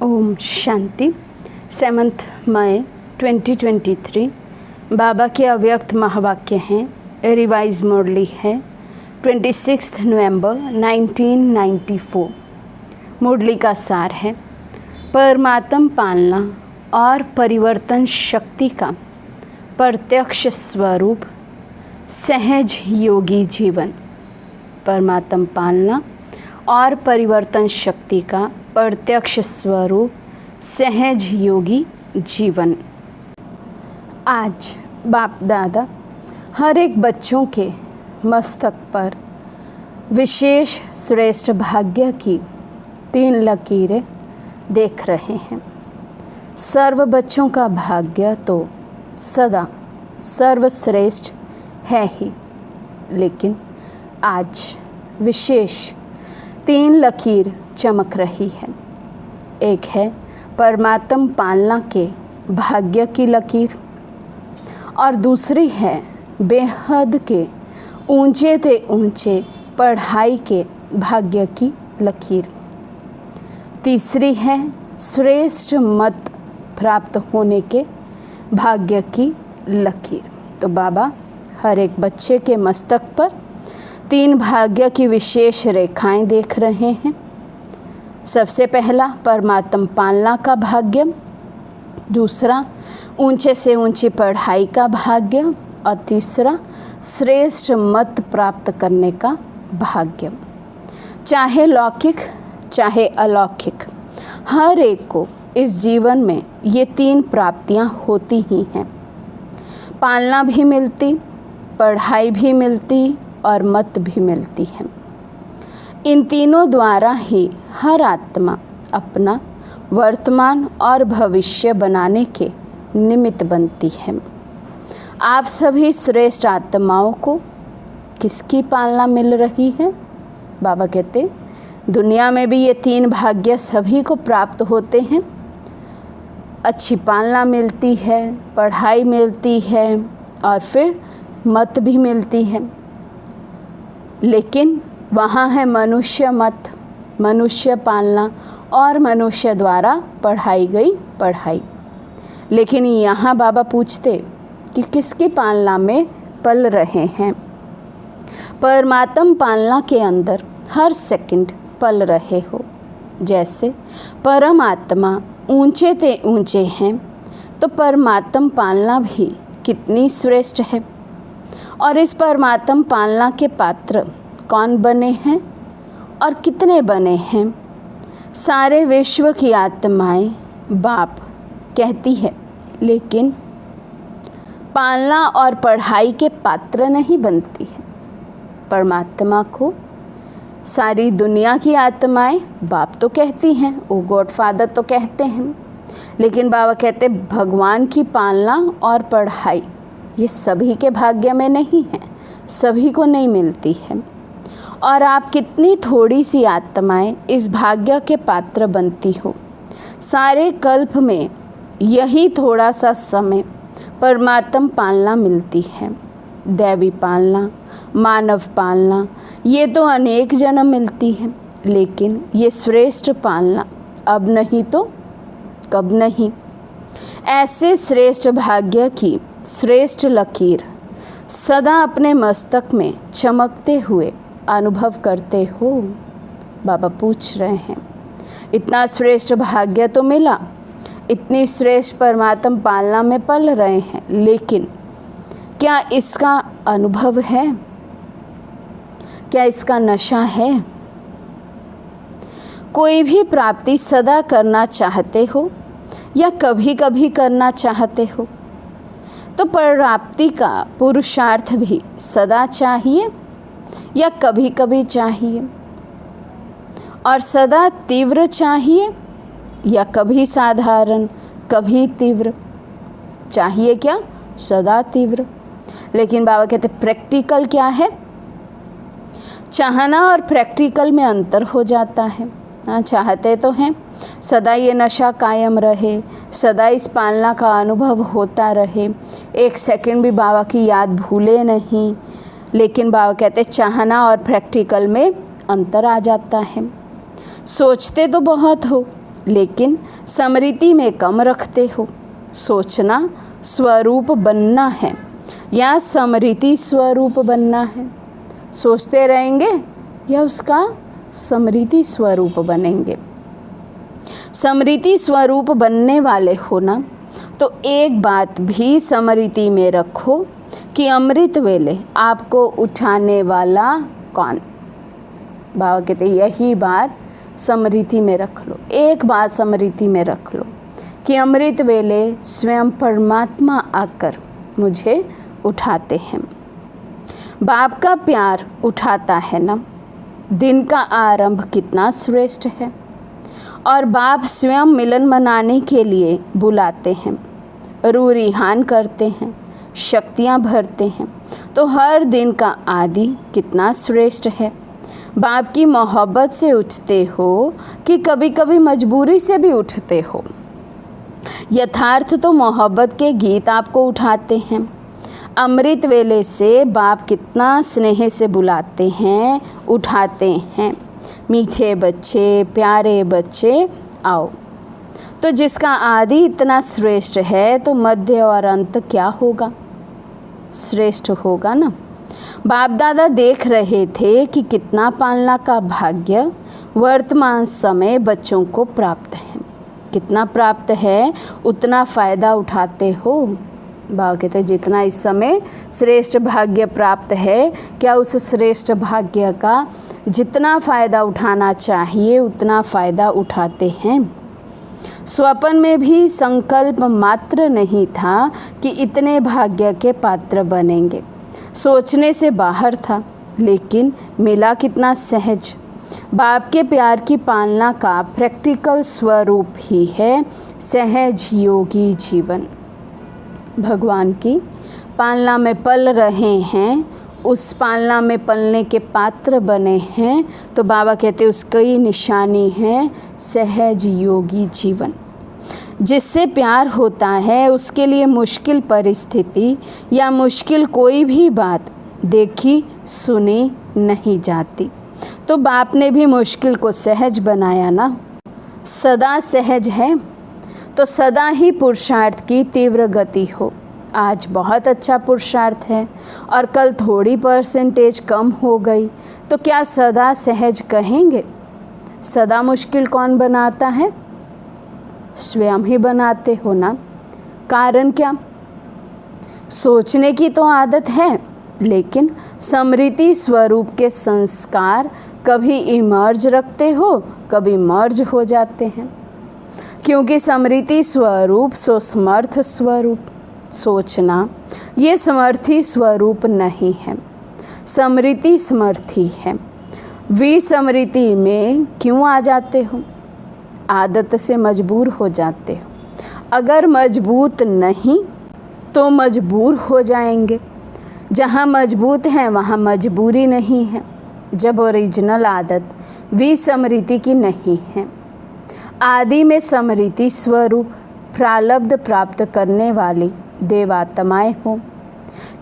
ओम शांति। 7 मई 2023 बाबा के अव्यक्त महावाक्य हैं। रिवाइज मुरली है 26 नवंबर 1994। मुरली का सार है परमात्म पालना और परिवर्तन शक्ति का प्रत्यक्ष स्वरूप सहज योगी जीवन। परमात्म पालना और परिवर्तन शक्ति का प्रत्यक्ष स्वरूप सहज योगी जीवन। आज बाप दादा हर एक बच्चों के मस्तक पर विशेष श्रेष्ठ भाग्य की 3 लकीरें देख रहे हैं। सर्व बच्चों का भाग्य तो सदा सर्वश्रेष्ठ है ही, लेकिन आज विशेष 3 लकीर चमक रही है। एक है परमात्म पालना के भाग्य की लकीर और दूसरी है बेहद के ऊंचे से ऊंचे पढ़ाई के भाग्य की लकीर। तीसरी है श्रेष्ठ मत प्राप्त होने के भाग्य की लकीर। तो बाबा हर एक बच्चे के मस्तक पर 3 भाग्य की विशेष रेखाएं देख रहे हैं। सबसे पहला परमात्म पालना का भाग्य, दूसरा ऊंचे से ऊंची पढ़ाई का भाग्य और तीसरा श्रेष्ठ मत प्राप्त करने का भाग्य। चाहे लौकिक चाहे अलौकिक, हर एक को इस जीवन में ये 3 प्राप्तियां होती ही हैं। पालना भी मिलती, पढ़ाई भी मिलती और मत भी मिलती है। इन तीनों द्वारा ही हर आत्मा अपना वर्तमान और भविष्य बनाने के निमित्त बनती है। आप सभी श्रेष्ठ आत्माओं को किसकी पालना मिल रही है? बाबा कहते दुनिया में भी ये 3 भाग्य सभी को प्राप्त होते हैं। अच्छी पालना मिलती है, पढ़ाई मिलती है और फिर मत भी मिलती है। लेकिन वहाँ है मनुष्य मत, मनुष्य पालना और मनुष्य द्वारा पढ़ाई गई पढ़ाई। लेकिन यहाँ बाबा पूछते कि किसकी पालना में पल रहे हैं? परमात्म पालना के अंदर हर सेकंड पल रहे हो। जैसे परमात्मा ऊंचे ते ऊंचे हैं, तो परमात्म पालना भी कितनी श्रेष्ठ है। और इस परमात्म पालना के पात्र कौन बने हैं और कितने बने हैं। सारे विश्व की आत्माएं बाप कहती है, लेकिन पालना और पढ़ाई के पात्र नहीं बनती है। परमात्मा को सारी दुनिया की आत्माएं बाप तो कहती हैं, वो गॉडफादर तो कहते हैं, लेकिन बाबा कहते भगवान की पालना और पढ़ाई ये सभी के भाग्य में नहीं है, सभी को नहीं मिलती है। और आप कितनी थोड़ी सी आत्माएं इस भाग्य के पात्र बनती हो। सारे कल्प में यही थोड़ा सा समय परमात्म पालना मिलती है। दैवी पालना, मानव पालना ये तो अनेक जन्म मिलती है, लेकिन ये श्रेष्ठ पालना अब नहीं तो कब नहीं। ऐसे श्रेष्ठ भाग्य की श्रेष्ठ लकीर सदा अपने मस्तक में चमकते हुए अनुभव करते हो। बाबा पूछ रहे हैं, इतना श्रेष्ठ भाग्य तो मिला, इतनी श्रेष्ठ परमात्म पालना में पल रहे हैं, लेकिन क्या इसका अनुभव है? क्या इसका नशा है? कोई भी प्राप्ति सदा करना चाहते हो या कभी कभी करना चाहते हो, तो प्राप्ति का पुरुषार्थ भी सदा चाहिए या कभी कभी चाहिए, और सदा तीव्र चाहिए या कभी साधारण, कभी तीव्र चाहिए। क्या? सदा तीव्र। लेकिन बाबा कहते प्रैक्टिकल क्या है? चाहना और प्रैक्टिकल में अंतर हो जाता है। हाँ, चाहते तो हैं सदा ये नशा कायम रहे, सदा इस पालना का अनुभव होता रहे, एक सेकंड भी बाबा की याद भूले नहीं, लेकिन बाबा कहते चाहना और प्रैक्टिकल में अंतर आ जाता है। सोचते तो बहुत हो, लेकिन स्मृति में कम रखते हो। सोचना स्वरूप बनना है या स्मृति स्वरूप बनना है? सोचते रहेंगे या उसका स्मृति स्वरूप बनेंगे? स्मृति स्वरूप बनने वाले हो ना, तो एक बात भी स्मृति में रखो कि अमृत वेले आपको उठाने वाला कौन? बाबा कहते यही बात स्मृति में रख लो। एक बात स्मृति में रख लो कि अमृत वेले स्वयं परमात्मा आकर मुझे उठाते हैं। बाप का प्यार उठाता है ना। दिन का आरंभ कितना श्रेष्ठ है, और बाप स्वयं मिलन मनाने के लिए बुलाते हैं, रूरिहान करते हैं, शक्तियाँ भरते हैं। तो हर दिन का आदि कितना श्रेष्ठ है। बाप की मोहब्बत से उठते हो कि कभी कभी मजबूरी से भी उठते हो। यथार्थ तो मोहब्बत के गीत आपको उठाते हैं। अमृत वेले से बाप कितना स्नेह से बुलाते हैं, उठाते हैं, मीठे बच्चे, प्यारे बच्चे आओ। तो जिसका आदि इतना श्रेष्ठ है, तो मध्य और अंत क्या होगा? श्रेष्ठ होगा ना। बाप दादा देख रहे थे कि कितना पालना का भाग्य वर्तमान समय बच्चों को प्राप्त है। कितना प्राप्त है उतना फ़ायदा उठाते हो। बाबा कहते हैं जितना इस समय श्रेष्ठ भाग्य प्राप्त है, क्या उस श्रेष्ठ भाग्य का जितना फ़ायदा उठाना चाहिए उतना फ़ायदा उठाते हैं? स्वप्न में भी संकल्प मात्र नहीं था कि इतने भाग्य के पात्र बनेंगे। सोचने से बाहर था, लेकिन मिला कितना सहज। बाप के प्यार की पालना का प्रैक्टिकल स्वरूप ही है सहज योगी जीवन। भगवान की पालना में पल रहे हैं, उस पालना में पलने के पात्र बने हैं, तो बाबा कहते उसकी निशानी है सहज योगी जीवन। जिससे प्यार होता है उसके लिए मुश्किल परिस्थिति या मुश्किल कोई भी बात देखी सुनी नहीं जाती। तो बाप ने भी मुश्किल को सहज बनाया ना। सदा सहज है तो सदा ही पुरुषार्थ की तीव्र गति हो। आज बहुत अच्छा पुरुषार्थ है और कल थोड़ी परसेंटेज कम हो गई, तो क्या सदा सहज कहेंगे? सदा मुश्किल कौन बनाता है? स्वयं ही बनाते हो ना। कारण क्या? सोचने की तो आदत है, लेकिन स्मृति स्वरूप के संस्कार कभी इमर्ज रखते हो, कभी मर्ज हो जाते हैं। क्योंकि स्मृति स्वरूप सो समर्थ स्वरूप। सोचना ये समर्थी स्वरूप नहीं है, स्मृति समर्थी है। विस्मृति में क्यों आ जाते हो? आदत से मजबूर हो जाते हो। अगर मजबूत नहीं तो मजबूर हो जाएंगे। जहाँ मजबूत हैं वहाँ मजबूरी नहीं है। जब ओरिजिनल आदत विस्मृति की नहीं है। आदि में स्मृति स्वरूप प्रारब्ध प्राप्त करने वाली देवात्माएं हो।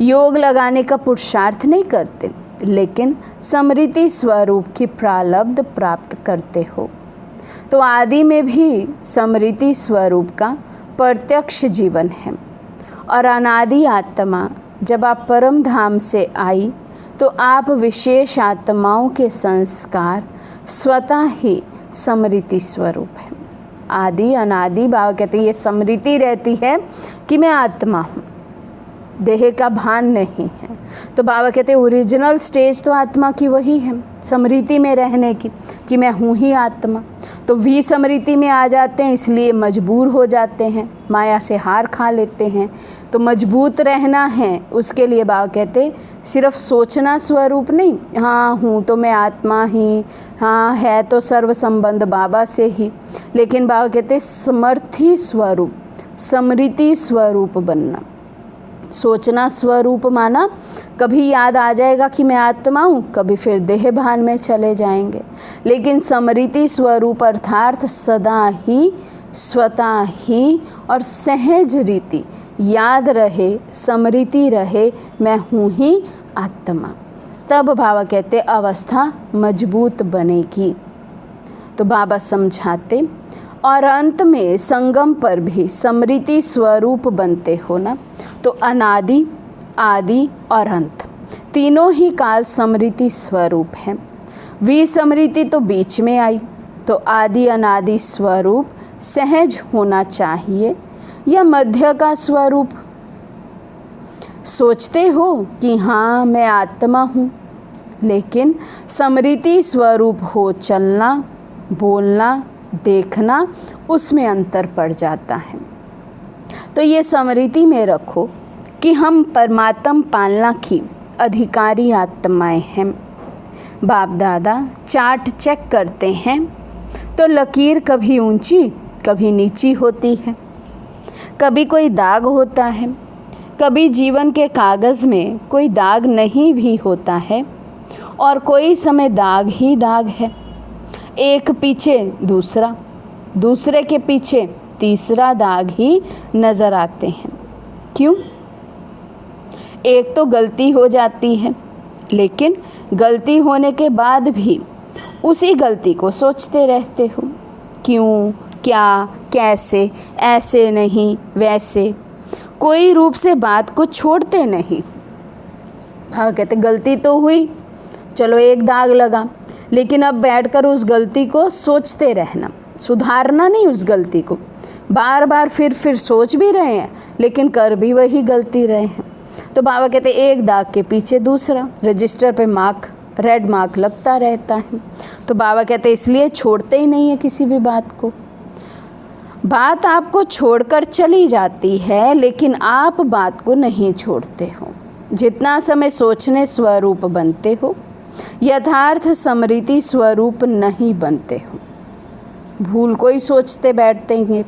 योग लगाने का पुरुषार्थ नहीं करते, लेकिन स्मृति स्वरूप की प्रारब्ध प्राप्त करते हो। तो आदि में भी स्मृति स्वरूप का प्रत्यक्ष जीवन है। और अनादि आत्मा जब आप परम धाम से आई तो आप विशेष आत्माओं के संस्कार स्वतः ही स्मृति स्वरूप है। आदि अनादि बाबा कहते हैं ये स्मृति रहती है कि मैं आत्मा हूँ, देह का भान नहीं है। तो बाबा कहते हैं ओरिजिनल स्टेज तो आत्मा की वही है, स्मृति में रहने की, कि मैं हूँ ही आत्मा। तो विस्मृति में आ जाते हैं, इसलिए मजबूर हो जाते हैं, माया से हार खा लेते हैं। तो मजबूत रहना है, उसके लिए बाबा कहते सिर्फ सोचना स्वरूप नहीं, हाँ हूँ तो मैं आत्मा ही, हाँ है तो सर्व संबंध बाबा से ही, लेकिन बाबा कहते समर्थी स्वरूप, स्मृति स्वरूप बनना। सोचना स्वरूप माना कभी याद आ जाएगा कि मैं आत्मा हूँ, कभी फिर देह भान में चले जाएंगे। लेकिन स्मृति स्वरूप अर्थात सदा ही स्वतः ही और सहज रीति याद रहे, स्मृति रहे, मैं हूँ ही आत्मा। तब बाबा कहते अवस्था मजबूत बनेगी। तो बाबा समझाते और अंत में संगम पर भी स्मृति स्वरूप बनते हो ना। तो अनादि, आदि और अंत तीनों ही काल स्मृति स्वरूप हैं। विस्मृति तो बीच में आई, तो आदि अनादि स्वरूप सहज होना चाहिए या मध्य का स्वरूप। सोचते हो कि हाँ मैं आत्मा हूँ, लेकिन स्मृति स्वरूप हो चलना, बोलना, देखना, उसमें अंतर पड़ जाता है। तो ये स्मृति में रखो कि हम परमात्म पालना की अधिकारी आत्माएं हैं। बाप दादा चार्ट चेक करते हैं तो लकीर कभी ऊंची कभी नीची होती है, कभी कोई दाग होता है, कभी जीवन के कागज़ में कोई दाग नहीं भी होता है, और कोई समय दाग ही दाग है। एक पीछे दूसरा, दूसरे के पीछे तीसरा दाग ही नज़र आते हैं। क्यों? एक तो गलती हो जाती है, लेकिन गलती होने के बाद भी उसी गलती को सोचते रहते हो, क्यों, क्या, कैसे, ऐसे नहीं वैसे, कोई रूप से बात को छोड़ते नहीं। हाँ कहते गलती तो हुई, चलो एक दाग लगा, लेकिन अब बैठकर उस गलती को सोचते रहना, सुधारना नहीं उस गलती को। बार बार फिर सोच भी रहे हैं, लेकिन कर भी वही गलती रहे हैं। तो बाबा कहते एक दाग के पीछे दूसरा, रजिस्टर पे मार्क, रेड मार्क लगता रहता है। तो बाबा कहते इसलिए छोड़ते ही नहीं है किसी भी बात को। बात आपको छोड़कर चली जाती है, लेकिन आप बात को नहीं छोड़ते हो। जितना समय सोचने स्वरूप बनते हो, यथार्थ स्मृति स्वरूप नहीं बनते हो। भूल को ही सोचते बैठते हैं,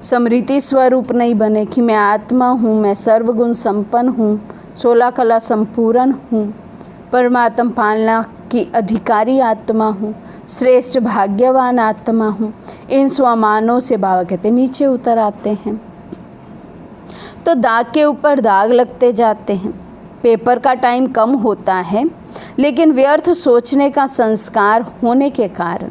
स्मृति स्वरूप नहीं बने कि मैं आत्मा हूँ, मैं सर्वगुण संपन्न हूँ, 16 कला संपूर्ण हूँ, परमात्म पालना की अधिकारी आत्मा हूँ, श्रेष्ठ भाग्यवान आत्मा हूँ। इन स्वमानों से बाबा कहते नीचे उतर आते हैं, तो दाग के ऊपर दाग लगते जाते हैं। पेपर का टाइम कम होता है, लेकिन व्यर्थ सोचने का संस्कार होने के कारण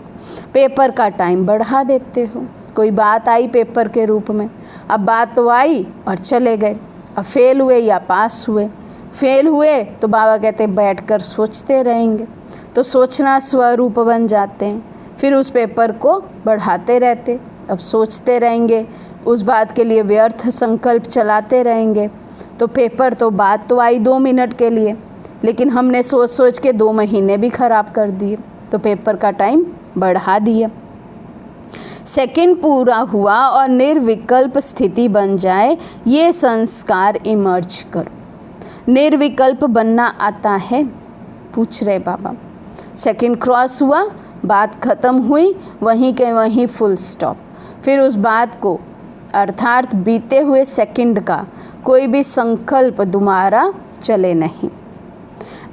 पेपर का टाइम बढ़ा देते हो। कोई बात आई पेपर के रूप में, अब बात तो आई और चले गए, अब फेल हुए या पास हुए। फेल हुए तो बाबा कहते बैठकर सोचते रहेंगे, तो सोचना स्वरूप बन जाते हैं। फिर उस पेपर को बढ़ाते रहते, अब सोचते रहेंगे, उस बात के लिए व्यर्थ संकल्प चलाते रहेंगे। तो पेपर तो बात तो आई 2 मिनट के लिए, लेकिन हमने सोच सोच के 2 महीने भी ख़राब कर दिए। तो पेपर का टाइम बढ़ा दिया। सेकंड पूरा हुआ और निर्विकल्प स्थिति बन जाए, ये संस्कार इमर्ज करो। निर्विकल्प बनना आता है, पूछ रहे बाबा। सेकंड क्रॉस हुआ, बात खत्म हुई, वहीं के वहीं फुल स्टॉप। फिर उस बात को अर्थात बीते हुए सेकंड का कोई भी संकल्प दोबारा चले नहीं।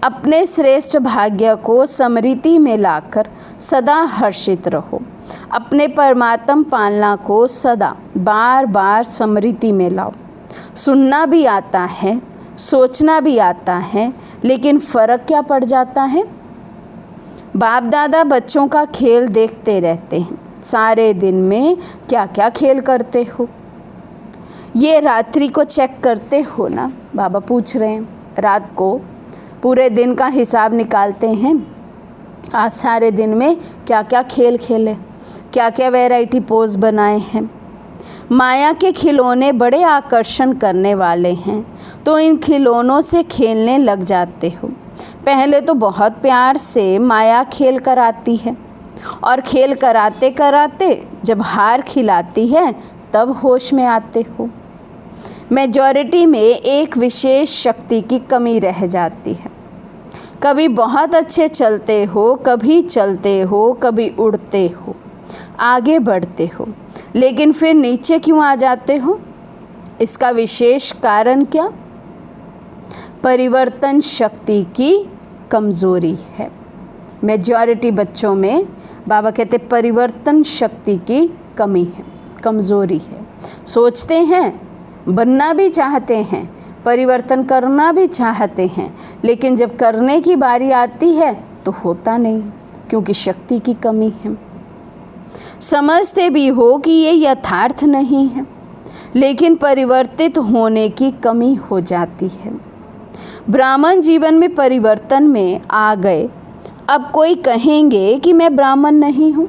अपने श्रेष्ठ भाग्य को स्मृति में लाकर सदा हर्षित रहो। अपने परमात्म पालना को सदा बार बार स्मृति में लाओ। सुनना भी आता है, सोचना भी आता है, लेकिन फ़र्क क्या पड़ जाता है? बाप दादा बच्चों का खेल देखते रहते हैं। सारे दिन में क्या क्या खेल करते हो? ये रात्रि को चेक करते हो ना? बाबा पूछ रहे हैं। रात को पूरे दिन का हिसाब निकालते हैं, आज सारे दिन में क्या क्या खेल खेले, क्या क्या वैरायटी पोज बनाए हैं। माया के खिलौने बड़े आकर्षण करने वाले हैं, तो इन खिलौनों से खेलने लग जाते हो। पहले तो बहुत प्यार से माया खेल कराती है, और खेल कराते कराते जब हार खिलाती है तब होश में आते हो। मेजॉरिटी में एक विशेष शक्ति की कमी रह जाती है। कभी बहुत अच्छे चलते हो, कभी चलते हो, कभी उड़ते हो, आगे बढ़ते हो, लेकिन फिर नीचे क्यों आ जाते हो? इसका विशेष कारण क्या? परिवर्तन शक्ति की कमज़ोरी है। मेजॉरिटी बच्चों में बाबा कहते परिवर्तन शक्ति की कमी है, कमज़ोरी है। सोचते हैं, बनना भी चाहते हैं, परिवर्तन करना भी चाहते हैं, लेकिन जब करने की बारी आती है तो होता नहीं, क्योंकि शक्ति की कमी है। समझते भी हो कि ये यथार्थ नहीं है, लेकिन परिवर्तित होने की कमी हो जाती है। ब्राह्मण जीवन में परिवर्तन में आ गए, अब कोई कहेंगे कि मैं ब्राह्मण नहीं हूँ।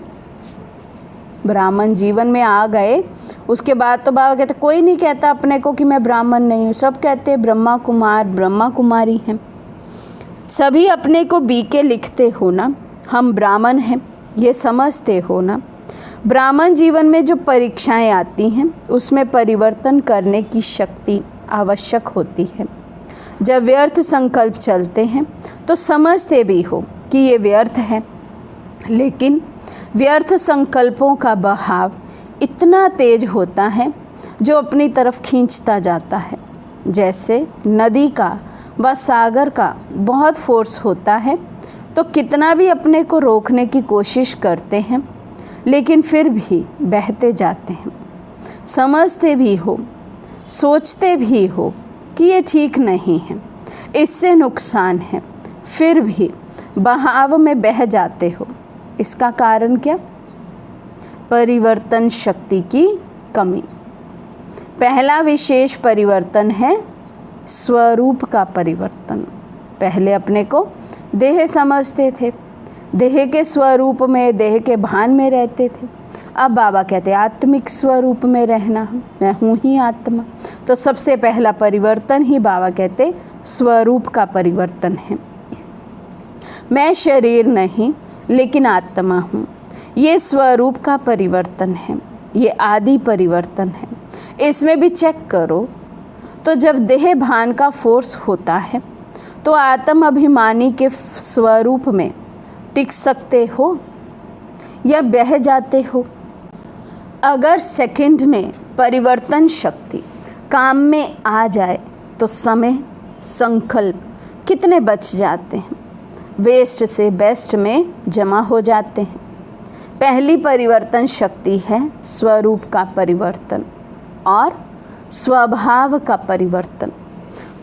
ब्राह्मण जीवन में आ गए, उसके बाद तो बाबा कहते कोई नहीं कहता अपने को कि मैं ब्राह्मण नहीं हूँ। सब कहते ब्रह्मा कुमार, ब्रह्मा कुमारी हैं। सभी अपने को बीके लिखते हो ना, हम ब्राह्मण हैं, ये समझते हो ना। ब्राह्मण जीवन में जो परीक्षाएं आती हैं, उसमें परिवर्तन करने की शक्ति आवश्यक होती है। जब व्यर्थ संकल्प चलते हैं तो समझते भी हो कि ये व्यर्थ है, लेकिन व्यर्थ संकल्पों का बहाव इतना तेज होता है जो अपनी तरफ खींचता जाता है। जैसे नदी का व सागर का बहुत फोर्स होता है, तो कितना भी अपने को रोकने की कोशिश करते हैं, लेकिन फिर भी बहते जाते हैं। समझते भी हो, सोचते भी हो कि ये ठीक नहीं है, इससे नुकसान है, फिर भी बहाव में बह जाते हो। इसका कारण क्या? परिवर्तन शक्ति की कमी। पहला विशेष परिवर्तन है स्वरूप का परिवर्तन। पहले अपने को देह समझते थे, देह के स्वरूप में, देह के भान में रहते थे। अब बाबा कहते आत्मिक स्वरूप में रहना, मैं हूँ ही आत्मा। तो सबसे पहला परिवर्तन ही बाबा कहते स्वरूप का परिवर्तन है। मैं शरीर नहीं, लेकिन आत्मा हूँ। ये स्वरूप का परिवर्तन है, ये आदि परिवर्तन है। इसमें भी चेक करो तो जब देह भान का फोर्स होता है तो आत्म अभिमानी के स्वरूप में टिक सकते हो या बह जाते हो? अगर सेकंड में परिवर्तन शक्ति काम में आ जाए तो समय, संकल्प कितने बच जाते हैं, वेस्ट से बेस्ट में जमा हो जाते हैं। पहली परिवर्तन शक्ति है स्वरूप का परिवर्तन और स्वभाव का परिवर्तन।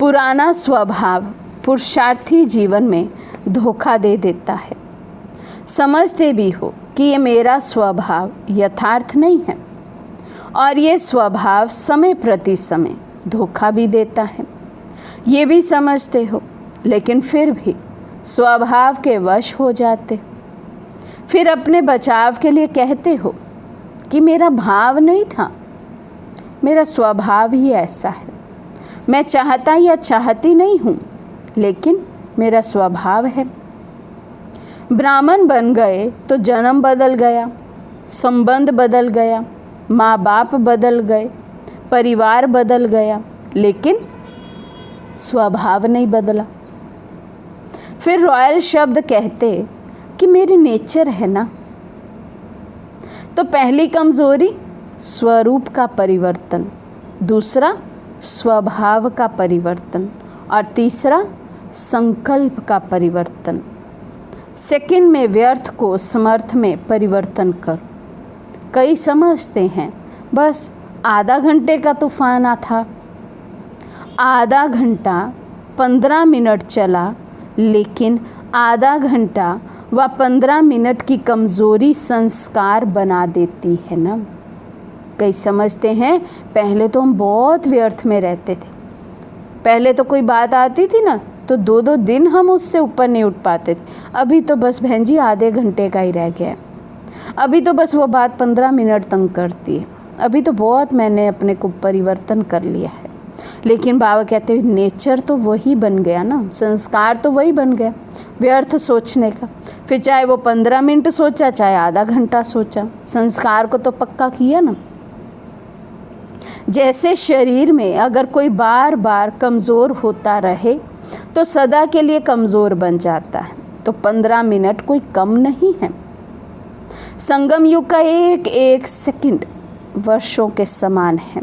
पुराना स्वभाव पुरुषार्थी जीवन में धोखा दे देता है। समझते भी हो कि ये मेरा स्वभाव यथार्थ नहीं है, और ये स्वभाव समय प्रति समय धोखा भी देता है। ये भी समझते हो, लेकिन फिर भी स्वभाव के वश हो जाते। फिर अपने बचाव के लिए कहते हो कि मेरा भाव नहीं था, मेरा स्वभाव ही ऐसा है। मैं चाहता या चाहती नहीं हूँ, लेकिन मेरा स्वभाव है। ब्राह्मण बन गए तो जन्म बदल गया, संबंध बदल गया, माँ बाप बदल गए, परिवार बदल गया, लेकिन स्वभाव नहीं बदला। फिर रॉयल शब्द कहते कि मेरी नेचर है ना। तो पहली कमजोरी स्वरूप का परिवर्तन, दूसरा स्वभाव का परिवर्तन और तीसरा संकल्प का परिवर्तन। सेकंड में व्यर्थ को समर्थ में परिवर्तन कर। कई समझते हैं बस आधा घंटे का तूफान था, आधा घंटा 15 मिनट चला, लेकिन आधा घंटा व 15 मिनट की कमज़ोरी संस्कार बना देती है ना। कई समझते हैं पहले तो हम बहुत व्यर्थ में रहते थे, पहले तो कोई बात आती थी ना तो 2-2 दिन हम उससे ऊपर नहीं उठ पाते थे। अभी तो बस बहन जी आधे घंटे का ही रह गया है, अभी तो बस वो बात 15 मिनट तंग करती है, अभी तो बहुत मैंने अपने को परिवर्तन कर लिया है। लेकिन बाबा कहते हैं नेचर तो वही बन गया ना, संस्कार तो वही बन गया व्यर्थ सोचने का। फिर चाहे वो 15 मिनट सोचा चाहे आधा घंटा सोचा, संस्कार को तो पक्का किया ना। जैसे शरीर में अगर कोई बार बार कमज़ोर होता रहे तो सदा के लिए कमज़ोर बन जाता है, तो 15 मिनट कोई कम नहीं है। संगम युग का एक एक सेकंड वर्षों के समान है।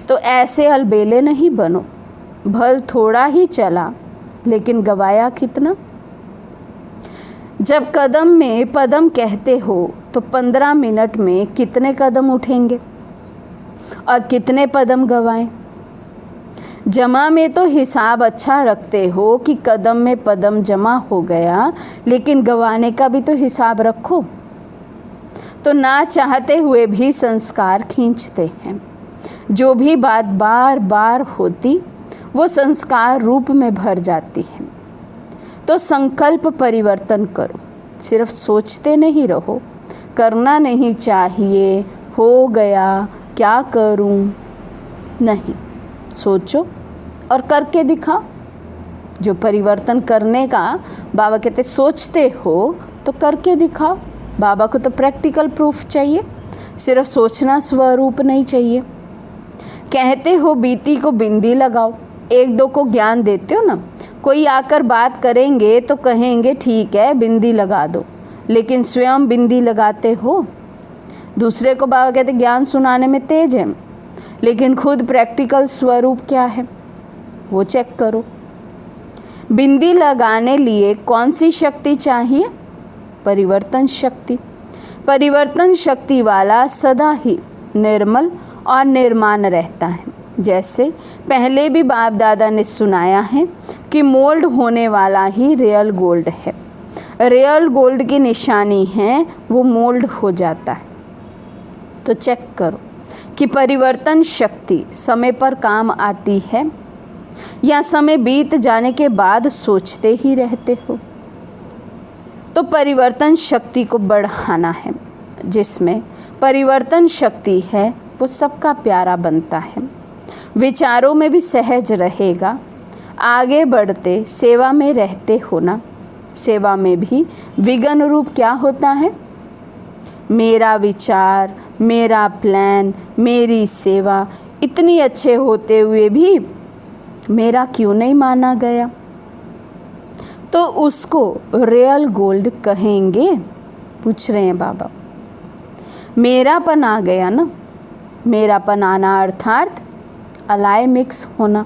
तो ऐसे अलबेले नहीं बनो, भल थोड़ा ही चला लेकिन गवाया कितना। जब कदम में पदम कहते हो तो 15 मिनट में कितने कदम उठेंगे और कितने पदम गवाएं। जमा में तो हिसाब अच्छा रखते हो कि कदम में पदम जमा हो गया, लेकिन गवाने का भी तो हिसाब रखो। तो ना चाहते हुए भी संस्कार खींचते हैं। जो भी बात बार बार होती वो संस्कार रूप में भर जाती है। तो संकल्प परिवर्तन करो, सिर्फ सोचते नहीं रहो। करना नहीं चाहिए, हो गया, क्या करूं, नहीं, सोचो और करके दिखाओ। जो परिवर्तन करने का बाबा कहते सोचते हो तो करके दिखाओ। बाबा को तो प्रैक्टिकल प्रूफ चाहिए, सिर्फ सोचना स्वरूप नहीं चाहिए। कहते हो बीती को बिंदी लगाओ, एक दो को ज्ञान देते हो ना, कोई आकर बात करेंगे तो कहेंगे ठीक है बिंदी लगा दो, लेकिन स्वयं बिंदी लगाते हो। दूसरे को बाबा कहते ज्ञान सुनाने में तेज है, लेकिन खुद प्रैक्टिकल स्वरूप क्या है वो चेक करो। बिंदी लगाने लिए कौन सी शक्ति चाहिए? परिवर्तन शक्ति। परिवर्तन शक्ति वाला सदा ही निर्मल और निर्माण रहता है। जैसे पहले भी बाप दादा ने सुनाया है कि मोल्ड होने वाला ही रियल गोल्ड है। रियल गोल्ड की निशानी है वो मोल्ड हो जाता है। तो चेक करो कि परिवर्तन शक्ति समय पर काम आती है या समय बीत जाने के बाद सोचते ही रहते हो। तो परिवर्तन शक्ति को बढ़ाना है। जिसमें परिवर्तन शक्ति है वो सबका प्यारा बनता है, विचारों में भी सहज रहेगा। आगे बढ़ते सेवा में रहते हो ना, सेवा में भी विघ्न रूप क्या होता है? मेरा विचार, मेरा प्लान, मेरी सेवा इतनी अच्छे होते हुए भी मेरा क्यों नहीं माना गया? तो उसको रियल गोल्ड कहेंगे? पूछ रहे हैं बाबा। मेरापन आ गया ना, मेरापन आना अर्थात अलाय मिक्स होना।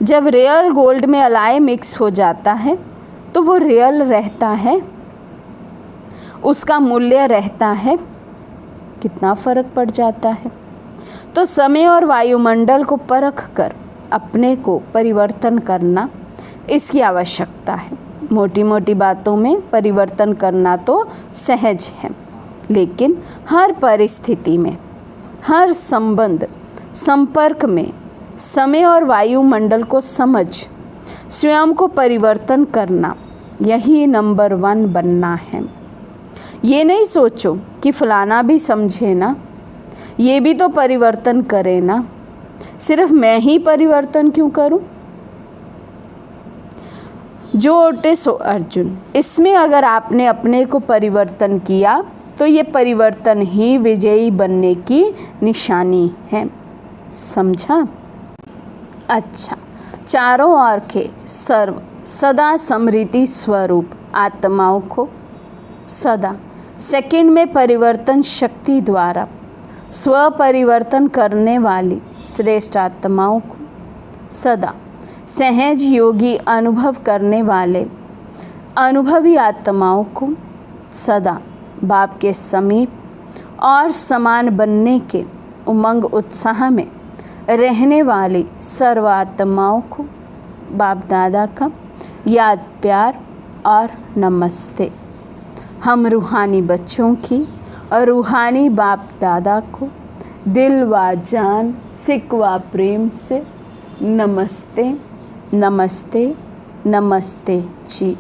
जब रियल गोल्ड में अलाय मिक्स हो जाता है तो वो रियल रहता है, उसका मूल्य रहता है, कितना फ़र्क पड़ जाता है। तो समय और वायुमंडल को परख कर अपने को परिवर्तन करना इसकी आवश्यकता है। मोटी मोटी बातों में परिवर्तन करना तो सहज है, लेकिन हर परिस्थिति में, हर संबंध संपर्क में समय और वायुमंडल को समझ स्वयं को परिवर्तन करना, यही नंबर 1 बनना है। ये नहीं सोचो कि फलाना भी समझे ना, ये भी तो परिवर्तन करे ना, सिर्फ मैं ही परिवर्तन क्यों करूं? जो ओटे सो अर्जुन। इसमें अगर आपने अपने को परिवर्तन किया तो ये परिवर्तन ही विजयी बनने की निशानी है। समझा? अच्छा, चारों ओर के सर्व सदा समृद्धि स्वरूप आत्माओं को सदा सेकंड में परिवर्तन शक्ति द्वारा स्व परिवर्तन करने वाली श्रेष्ठ आत्माओं को सदा सहज योगी अनुभव करने वाले अनुभवी आत्माओं को सदा बाप के समीप और समान बनने के उमंग उत्साह में रहने वाली सर्व आत्माओं को बाप दादा का याद प्यार और नमस्ते। हम रूहानी बच्चों की और रूहानी बाप दादा को दिल व जान सिक व प्रेम से नमस्ते नमस्ते नमस्ते जी।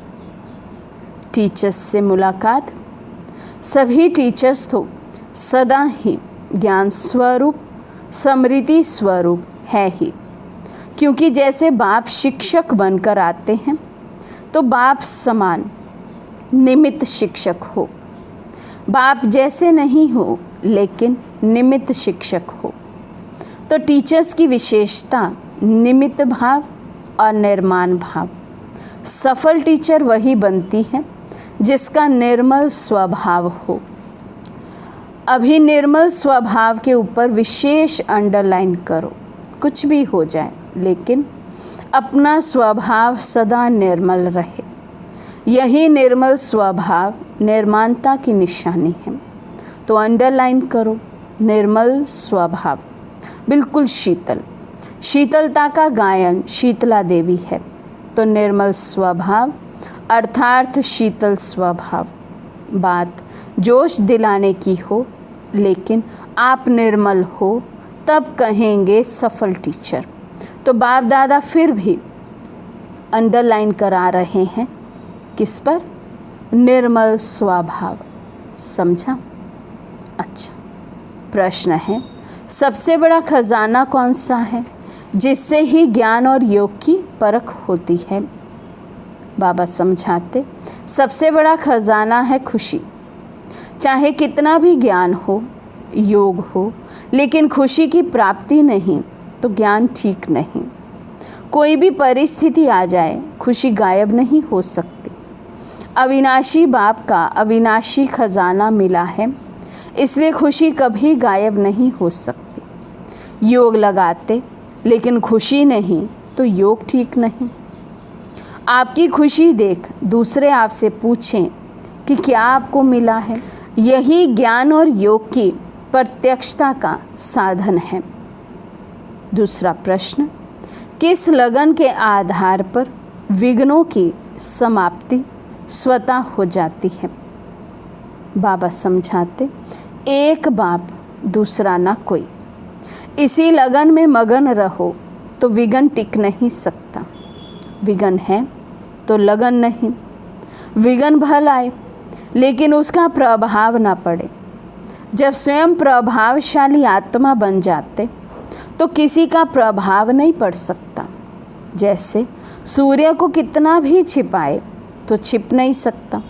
टीचर्स से मुलाकात। सभी टीचर्स तो सदा ही ज्ञान स्वरूप समृद्धि स्वरूप है ही, क्योंकि जैसे बाप शिक्षक बनकर आते हैं तो बाप समान निमित्त शिक्षक हो। बाप जैसे नहीं हो लेकिन निमित्त शिक्षक हो। तो टीचर्स की विशेषता निमित्त भाव और निर्माण भाव। सफल टीचर वही बनती है जिसका निर्मल स्वभाव हो। अभी निर्मल स्वभाव के ऊपर विशेष अंडरलाइन करो। कुछ भी हो जाए लेकिन अपना स्वभाव सदा निर्मल रहे। यही निर्मल स्वभाव निर्माणता की निशानी है। तो अंडरलाइन करो निर्मल स्वभाव, बिल्कुल शीतल। शीतलता का गायन शीतला देवी है। तो निर्मल स्वभाव अर्थात शीतल स्वभाव। बात जोश दिलाने की हो लेकिन आप निर्मल हो तब कहेंगे सफल टीचर। तो बाप दादा फिर भी अंडरलाइन करा रहे हैं किस पर? निर्मल स्वभाव। समझा? अच्छा, प्रश्न है सबसे बड़ा खजाना कौन सा है जिससे ही ज्ञान और योग की परख होती है? बाबा समझाते सबसे बड़ा खजाना है खुशी। चाहे कितना भी ज्ञान हो योग हो लेकिन खुशी की प्राप्ति नहीं तो ज्ञान ठीक नहीं। कोई भी परिस्थिति आ जाए खुशी गायब नहीं हो सकती। अविनाशी बाप का अविनाशी खजाना मिला है, इसलिए खुशी कभी गायब नहीं हो सकती। योग लगाते लेकिन खुशी नहीं तो योग ठीक नहीं। आपकी खुशी देख दूसरे आपसे पूछें कि क्या आपको मिला है। यही ज्ञान और योग की प्रत्यक्षता का साधन है। दूसरा प्रश्न, किस लगन के आधार पर विघ्नों की समाप्ति स्वतः हो जाती है? बाबा समझाते एक बाप दूसरा ना कोई। इसी लगन में मगन रहो तो विघ्न टिक नहीं सकता। विघ्न है तो लगन नहीं। विघ्न भल आए लेकिन उसका प्रभाव ना पड़े। जब स्वयं प्रभावशाली आत्मा बन जाते तो किसी का प्रभाव नहीं पड़ सकता। जैसे सूर्य को कितना भी छिपाए तो छिप नहीं सकता,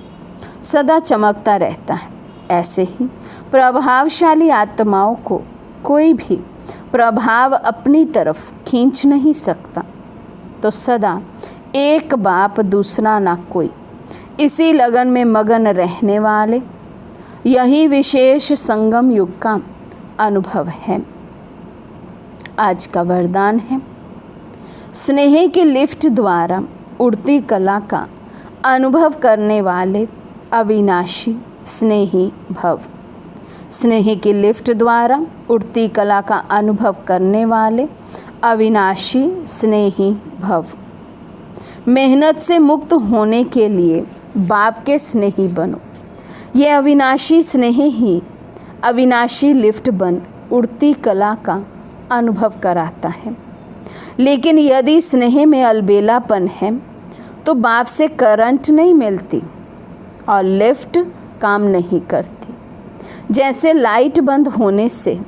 सदा चमकता रहता है। ऐसे ही प्रभावशाली आत्माओं को कोई भी प्रभाव अपनी तरफ खींच नहीं सकता। तो सदा एक बाप दूसरा ना कोई, इसी लगन में मगन रहने वाले, यही विशेष संगम युग का अनुभव है। आज का वरदान है स्नेह के लिफ्ट द्वारा उड़ती कला का अनुभव करने वाले अविनाशी स्नेही भव। स्नेह की लिफ्ट द्वारा उड़ती कला का अनुभव करने वाले अविनाशी स्नेही भव। मेहनत से मुक्त होने के लिए बाप के स्नेही बनो। ये अविनाशी स्नेह ही अविनाशी लिफ्ट बन उड़ती कला का अनुभव कराता है। लेकिन यदि स्नेह में अलबेलापन है तो बाप से करंट नहीं मिलती और लिफ्ट काम नहीं करती। जैसे लाइट बंद होने से,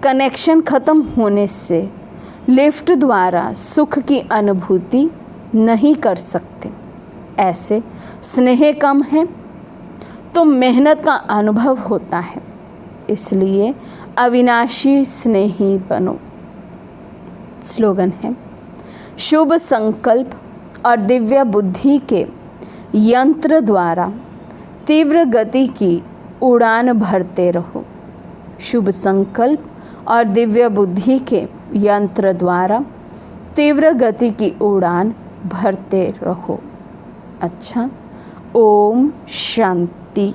कनेक्शन ख़त्म होने से लिफ्ट द्वारा सुख की अनुभूति नहीं कर सकते। ऐसे स्नेह कम है तो मेहनत का अनुभव होता है, इसलिए अविनाशी स्नेही बनो। स्लोगन है, शुभ संकल्प और दिव्य बुद्धि के यंत्र द्वारा तीव्र गति की उड़ान भरते रहो। शुभ संकल्प और दिव्य बुद्धि के यंत्र द्वारा तीव्र गति की उड़ान भरते रहो। अच्छा, ओम शांति।